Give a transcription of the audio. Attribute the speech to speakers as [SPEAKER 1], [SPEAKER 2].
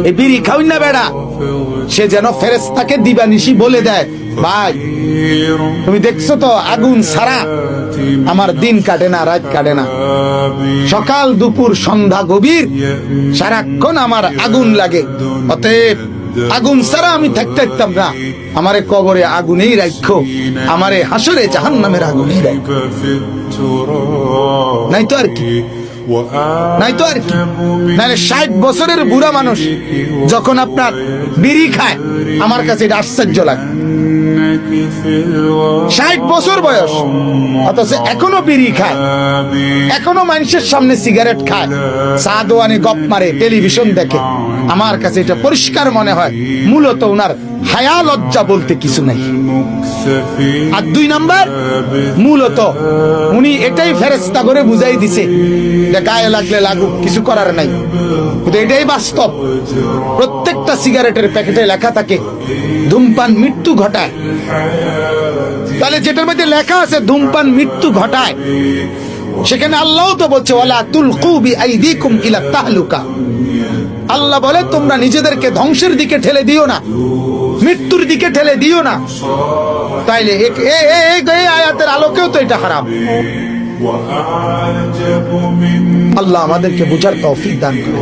[SPEAKER 1] এই বিড়ি খাওই না বেড়া, সে যেন ফেরেশতাকে দিবানিশি বলে দেয়, ভাই তুমি দেখছো তো আগুন ছাড়া আমার দিন কাটে না, রাত কাটে না, সকাল দুপুর সন্ধ্যা গভীর সারাক্ষণ আমার আগুন লাগে, অতএব আগুন ছাড়া আমি থাকতে পারতাম না, আমারে কবরে আগুনেই রাখো, আমারে হাসরে জাহান্নামের আগুনেই রাখো। নাই তো আর কি, নাই তো আর কি। নাহলে 60 বছরের বুড়া মানুষ যখন আপনার বিড়ি খায়, আমার কাছে এটা আশ্চর্য লাগে। 60 বছর বয়স, অথচ এখনো বিড়ি খায়, এখনো মানুষের সামনে সিগারেট খায়, চা দোয়ানে গপ মারে, টেলিভিশন দেখে। আমার কাছে এটা পরিষ্কার মনে হয় মূলত ওনার হায়া লজ্জা বলতে কিছু নাই। আর 2 নাম্বার, মূলত উনি এটাই ফেরেশতা করে বুঝাই দিছে যে গায়ে লাগলে লাগুক, কিছু করার নাই। কিন্তু এটাই বাস্তব। প্রত্যেকটা সিগারেটের প্যাকেটে লেখা থাকে ধূমপান মৃত্যু ঘটায়। তাহলে যেটার মধ্যে লেখা আছে ধূমপান মৃত্যু ঘটায়, সেখানে আল্লাহ তো বলছে ওয়ালা তুলকু বিআইদিকুম ইলা তাহলুকা। আল্লাহ বলে তোমরা নিজেদেরকে ধ্বংসের দিকে ঠেলে দিও না, মৃত্যুর দিকে ঠেলে দিও না। তাইলে এই আয়াতের আলোকেও তো এটা হারাম। আল্লাহ আমাদেরকে বুঝার তৌফিক দান করে।